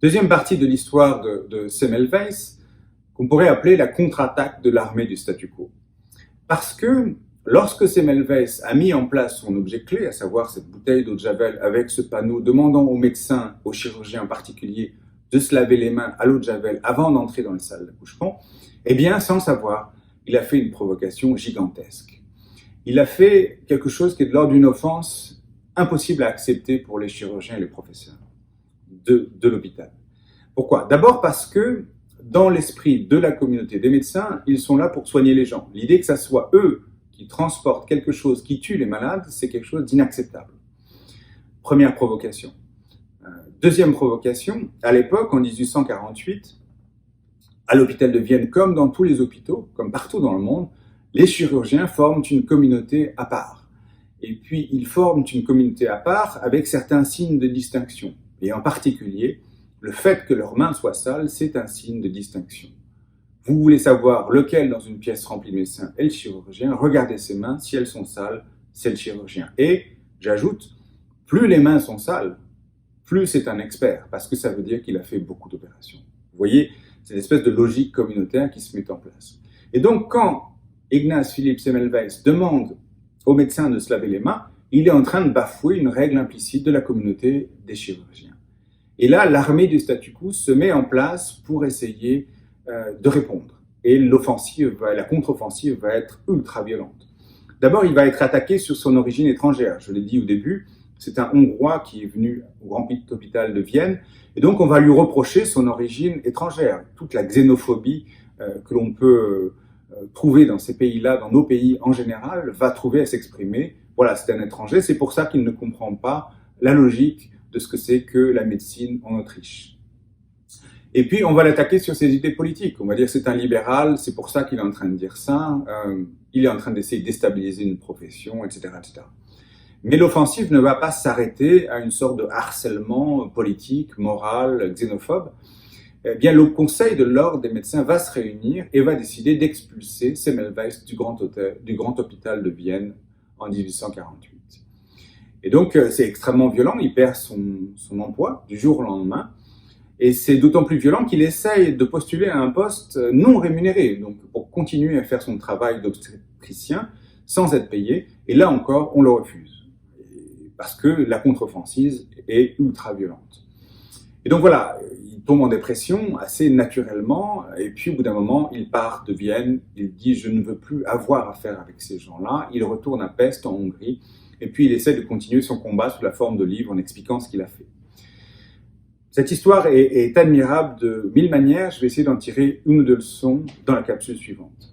Deuxième partie de l'histoire de Semmelweis, qu'on pourrait appeler la contre-attaque de l'armée du statu quo. Parce que lorsque Semmelweis a mis en place son objet clé, à savoir cette bouteille d'eau de Javel avec ce panneau demandant aux médecins, aux chirurgiens en particulier, de se laver les mains à l'eau de Javel avant d'entrer dans les salles d'accouchement, eh bien, sans savoir, il a fait une provocation gigantesque. Il a fait quelque chose qui est de l'ordre d'une offense impossible à accepter pour les chirurgiens et les professeurs de l'hôpital. Pourquoi? D'abord parce que dans l'esprit de la communauté des médecins, ils sont là pour soigner les gens. L'idée que ça soit eux qui transportent quelque chose qui tue les malades, c'est quelque chose d'inacceptable. Première provocation. Deuxième provocation, à l'époque, en 1848, à l'hôpital de Vienne, comme dans tous les hôpitaux, comme partout dans le monde, les chirurgiens forment une communauté à part. Et puis, ils forment une communauté à part avec certains signes de distinction. Et en particulier, le fait que leurs mains soient sales, c'est un signe de distinction. Vous voulez savoir lequel dans une pièce remplie de médecins est le chirurgien, regardez ses mains, si elles sont sales, c'est le chirurgien. Et, j'ajoute, plus les mains sont sales, plus c'est un expert, parce que ça veut dire qu'il a fait beaucoup d'opérations. Vous voyez, c'est une espèce de logique communautaire qui se met en place. Et donc, quand Ignaz Philipp Semmelweis demande aux médecins de se laver les mains, il est en train de bafouer une règle implicite de la communauté des chirurgiens. Et là, l'armée du statu quo se met en place pour essayer de répondre. Et la contre-offensive va être ultra violente. D'abord, il va être attaqué sur son origine étrangère. Je l'ai dit au début, c'est un Hongrois qui est venu au Grand Hôpital de Vienne. Et donc, on va lui reprocher son origine étrangère. Toute la xénophobie que l'on peut trouver dans ces pays-là, dans nos pays en général, va trouver à s'exprimer. Voilà, c'est un étranger, c'est pour ça qu'il ne comprend pas la logique de ce que c'est que la médecine en Autriche. Et puis, on va l'attaquer sur ses idées politiques. On va dire que c'est un libéral, c'est pour ça qu'il est en train de dire ça, il est en train d'essayer de déstabiliser une profession, etc., etc. Mais l'offensive ne va pas s'arrêter à une sorte de harcèlement politique, moral, xénophobe. Eh bien, le Conseil de l'Ordre des médecins va se réunir et va décider d'expulser Semmelweis du Grand Hôpital de Vienne en 1848. Et donc, c'est extrêmement violent, il perd son emploi du jour au lendemain, et c'est d'autant plus violent qu'il essaye de postuler à un poste non rémunéré, donc pour continuer à faire son travail d'obstétricien sans être payé, et là encore, on le refuse, parce que la contre-offensive est ultra violente. Et donc voilà, il tombe en dépression assez naturellement, et puis au bout d'un moment, il part de Vienne, il dit « je ne veux plus avoir affaire avec ces gens-là », il retourne à Pest en Hongrie, et puis il essaie de continuer son combat sous la forme de livres en expliquant ce qu'il a fait. Cette histoire est admirable de mille manières, je vais essayer d'en tirer une ou deux leçons dans la capsule suivante.